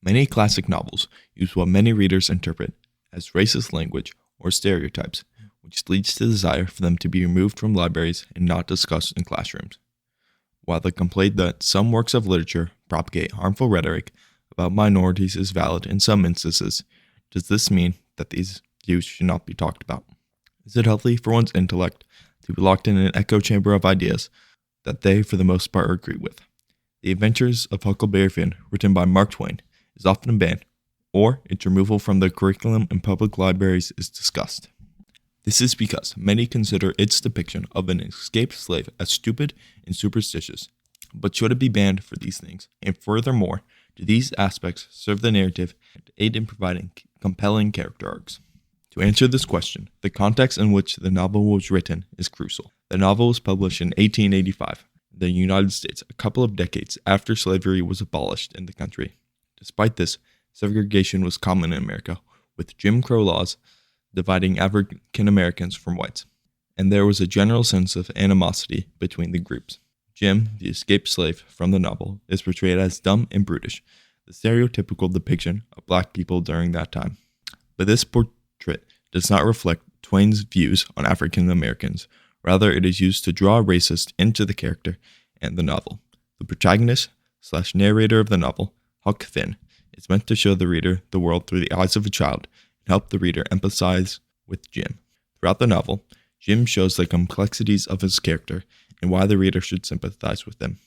Many classic novels use what many readers interpret as racist language or stereotypes, which leads to the desire for them to be removed from libraries and not discussed in classrooms. While the complaint that some works of literature propagate harmful rhetoric about minorities is valid in some instances, does this mean that these views should not be talked about? Is it healthy for one's intellect to be locked in an echo chamber of ideas that they, for the most part, agree with? The Adventures of Huckleberry Finn, written by Mark Twain, is often banned, or its removal from the curriculum in public libraries is discussed. This is because many consider its depiction of an escaped slave as stupid and superstitious. But should it be banned for these things? And furthermore, do these aspects serve the narrative and aid in providing compelling character arcs? To answer this question, the context in which the novel was written is crucial. The novel was published in 1885 in the United States, a couple of decades after slavery was abolished in the country. Despite this, segregation was common in America, with Jim Crow laws dividing African Americans from whites, and there was a general sense of animosity between the groups. Jim, the escaped slave from the novel, is portrayed as dumb and brutish, the stereotypical depiction of black people during that time. But this portrait does not reflect Twain's views on African Americans. Rather, it is used to draw a racist into the character and the novel. The protagonist/narrator of the novel, Huck Finn, is meant to show the reader the world through the eyes of a child and help the reader empathize with Jim. Throughout the novel, Jim shows the complexities of his character and why the reader should sympathize with him.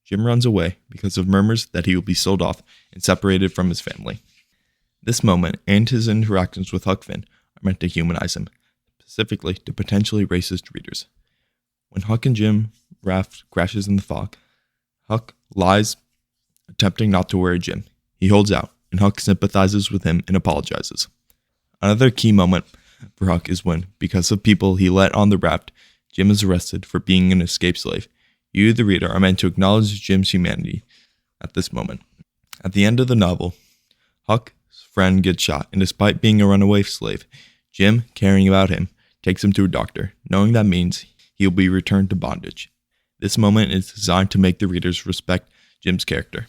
Jim runs away because of murmurs that he will be sold off and separated from his family. This moment and his interactions with Huck Finn are meant to humanize him, specifically to potentially racist readers. When Huck and Jim raft crashes in the fog, Huck lies, attempting not to worry Jim. He holds out, and Huck sympathizes with him and apologizes. Another key moment for Huck is when, because of people he let on the raft, Jim is arrested for being an escaped slave. You, the reader, are meant to acknowledge Jim's humanity at this moment. At the end of the novel, Huck's friend gets shot, and despite being a runaway slave, Jim, caring about him, takes him to a doctor, knowing that means he will be returned to bondage. This moment is designed to make the readers respect Jim's character.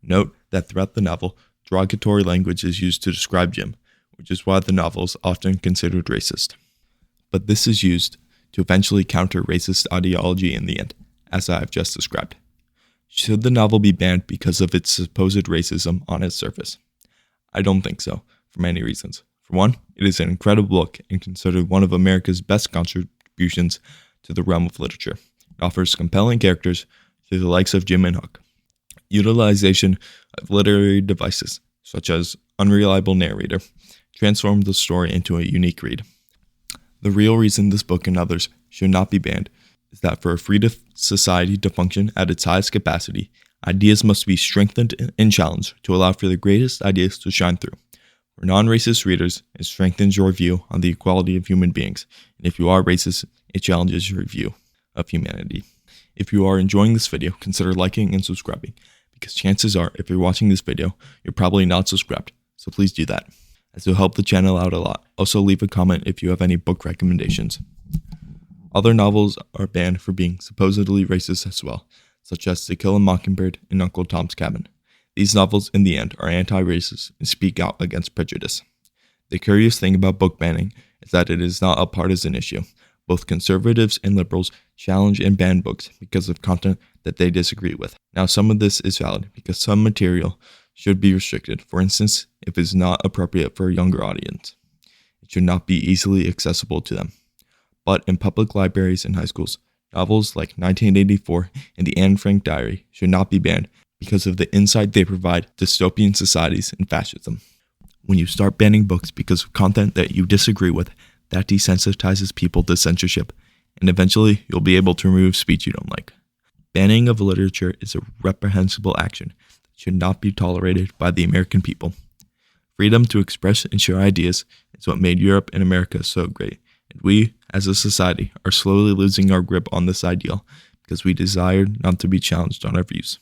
Note that throughout the novel, derogatory language is used to describe Jim, which is why the novel is often considered racist. But this is used to eventually counter racist ideology in the end, as I have just described. Should the novel be banned because of its supposed racism on its surface? I don't think so, for many reasons. For one, it is an incredible book and considered one of America's best contributions to the realm of literature. It offers compelling characters to the likes of Jim and Huck. Utilization of literary devices, such as unreliable narrator, transformed the story into a unique read. The real reason this book and others should not be banned is that for a free society to function at its highest capacity, ideas must be strengthened and challenged to allow for the greatest ideas to shine through. For non-racist readers, it strengthens your view on the equality of human beings, and if you are racist, it challenges your view of humanity. If you are enjoying this video, consider liking and subscribing, because chances are, if you're watching this video, you're probably not subscribed, so please do that, as it will help the channel out a lot. Also, leave a comment if you have any book recommendations. Other novels are banned for being supposedly racist as well, such as To Kill a Mockingbird and Uncle Tom's Cabin. These novels, in the end, are anti-racist and speak out against prejudice. The curious thing about book banning is that it is not a partisan issue. Both conservatives and liberals challenge and ban books because of content that they disagree with. Now, some of this is valid because some material should be restricted. For instance, if it is not appropriate for a younger audience, it should not be easily accessible to them. But in public libraries and high schools, novels like 1984 and the Anne Frank Diary should not be banned because of the insight they provide to dystopian societies and fascism. When you start banning books because of content that you disagree with, that desensitizes people to censorship, and eventually you'll be able to remove speech you don't like. Banning of literature is a reprehensible action that should not be tolerated by the American people. Freedom to express and share ideas is what made Europe and America so great, and we, as a society, are slowly losing our grip on this ideal because we desire not to be challenged on our views.